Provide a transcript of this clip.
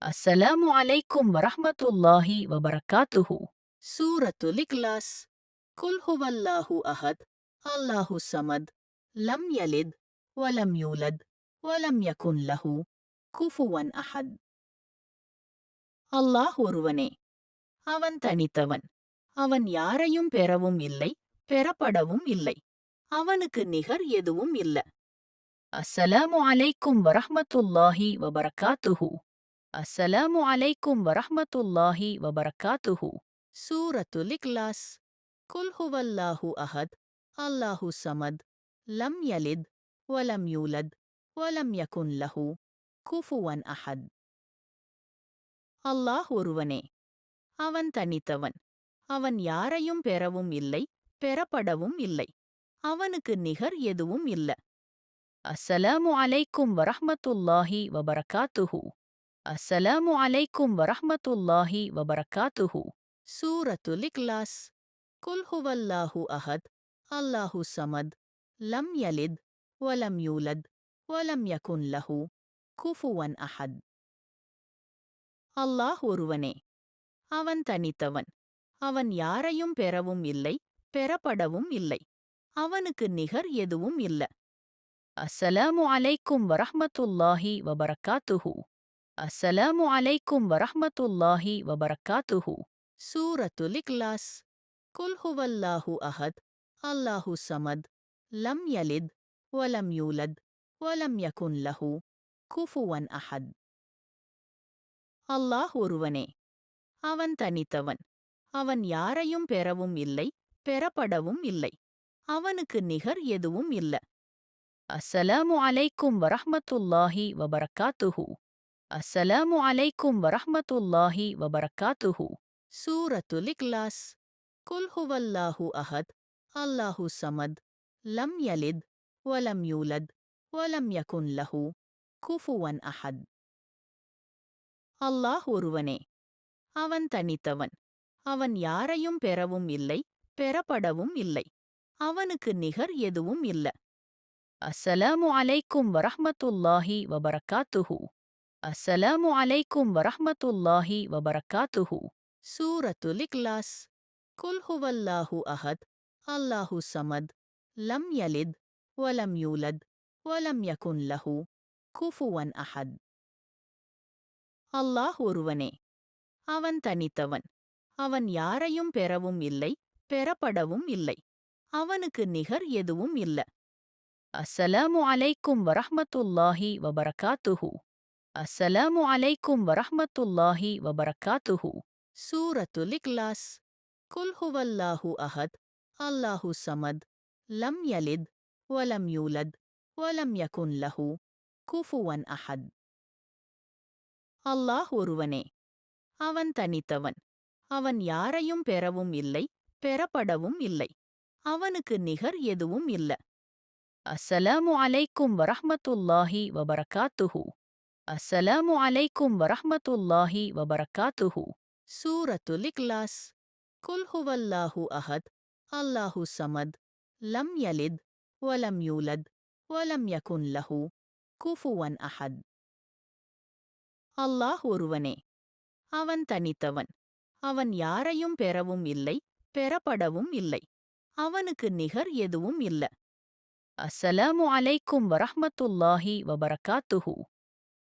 அஸ்ஸலாமு அலைக்கும் வரஹ்மத்துல்லாஹி வபரகாத்துஹு. சூரத்துல் இக்லாஸ். குல் ஹுவல்லாஹு அஹத், அல்லாஹு ஸமத், லம் யலித் வலம் யூலத் வலம் யகுன் லஹு குஃபுவன் அஹத். அல்லாஹ் ஒருவனே, அவன் தனித்தவன். அவன் யாரையும் பெறவும் இல்லை, பெறப்படவும் இல்லை. அவனுக்கு நிகர் எதுவும் இல்ல. அஸ்ஸலாமு அலைக்கும் வரஹ்மத்துல்லாஹி வபரகாத்துஹு. அஸ்ஸலாமு அலைக்கும் வரஹ்மத்துல்லாஹி வபரகாத்துஹு. சூரத்துல் இக்லாஸ். குல் ஹுவல்லாஹு அஹத், அல்லாஹு ஸமத், லம் யலித் வலம் யூலத் வலம் யகுன் லஹு குஃபுவன் அஹத். அல்லாஹ் ஒருவனே, அவன் தனித்தவன். அவன் யாரையும் பெறவும் இல்லை, பெறப்படவும் இல்லை. அவனுக்கு நிகர் எதுவும் இல்ல. அஸ்ஸலாமு அலைக்கும் வரஹ்மத்துல்லாஹி வபரகாத்துஹு. அஸ்ஸலாமு அலைக்கும் வரஹ்மத்துல்லாஹி வபரகாத்துஹு. சூரத்துல் இக்லாஸ். குல் ஹுவல்லாஹு அஹத், அல்லாஹு ஸமத், லம் யலித் வலம் யூலத் வலம் யகுன் லஹு குஃபுவன் அஹத். அல்லாஹ் ஒருவனே, அவன் தனித்தவன். அவன் யாரையும் பெறவும் இல்லை, பெறப்படவும் இல்லை. அவனுக்கு நிகர் எதுவும் இல்ல. அஸ்ஸலாமு அலைக்கும் வரஹ்மத்துல்லாஹி வபரகாத்துஹு. அஸ்ஸலாமு அலைக்கும் வரஹ்மத்துல்லாஹி வபரகாத்துஹு. சூரத்துல் இக்லாஸ். குல் ஹுவல்லாஹு அஹத், அல்லாஹு ஸமத், லம் யலித் வலம் யூலத் வலம் யகுன் லஹு குஃபுவன் அஹத். அல்லாஹ் ஒருவனே, அவன் தனித்தவன். அவன் யாரையும் பெறவும் இல்லை, பெறப்படவும் இல்லை. அவனுக்கு நிகர் எதுவும் இல்ல. அஸ்ஸலாமு அலைக்கும் வரஹ்மத்துல்லாஹி வபரகாத்துஹு. அஸ்ஸலாமு அலைக்கும் வரஹ்மத்துல்லாஹி வபரகாத்துஹு. சூரத்துல் இக்லாஸ். குல் ஹுவல்லாஹு அஹத், அல்லாஹு ஸமத், லம் யலித் வலம் யூலத் வலம் யகுன் லஹு குஃபுவன் அஹத். அல்லாஹ் ஒருவனே, அவன் தனித்தவன். அவன் யாரையும் பெறவும் இல்லை, பெறப்படவும் இல்லை. அவனுக்கு நிகர் எதுவும் இல்ல. அஸ்ஸலாமு அலைக்கும் வரஹ்மத்துல்லாஹி வபரகாத்துஹு. அஸ்ஸலாமு அலைக்கும் வரஹ்மத்துல்லாஹி வபரகாத்துஹு. சூரத்துல் இக்லாஸ். குல் ஹுவல்லாஹு அஹத், அல்லாஹு ஸமத், லம் யலித் வலம் யூலத் வலம் யகுன் லஹு குஃபுவன் அஹத். அல்லாஹ் ஒருவனே, அவன் தனித்தவன். அவன் யாரையும் பெறவும் இல்லை, பெறப்படவும் இல்லை. அவனுக்கு நிகர் எதுவும் இல்ல. அஸ்ஸலாமு அலைக்கும் வரஹ்மத்துல்லாஹி வபரகாத்துஹு. அஸ்ஸலாமு அலைக்கும் வரஹ்மத்துல்லாஹி வபரகாத்துஹு. சூரத்துல் இக்லாஸ். குல் ஹுவல்லாஹு அஹத், அல்லாஹு ஸமத், லம் யலித் வலம் யூலத் வலம் யகுன் லஹு குஃபுவன் அஹத். அல்லாஹ் ஒருவனே, அவன் தனித்தவன். அவன் யாரையும் பெறவும் இல்லை, பெறப்படவும் இல்லை. அவனுக்கு நிகர் எதுவும் இல்ல. அஸ்ஸலாமு அலைக்கும் வரஹ்மத்துல்லாஹி வபரகாத்துஹு. அஸ்ஸலாமு அலைக்கும் வரஹ்மத்துல்லாஹி வபரகாத்துஹு. சூரத்துல் இக்லாஸ். குல் ஹுவல்லாஹு அஹத், அல்லாஹு ஸமத், லம் யலித் வலம் யூலத் வலம் யகுன் லஹு குஃபுவன் அஹத். அல்லாஹ் ஒருவனே, அவன் தனித்தவன். அவன் யாரையும் பெறவும் இல்லை, பெறப்படவும் இல்லை. அவனுக்கு நிகர் எதுவும் இல்ல. அஸ்ஸலாமு அலைக்கும் வரஹ்மத்துல்லாஹி வபரகாத்துஹு.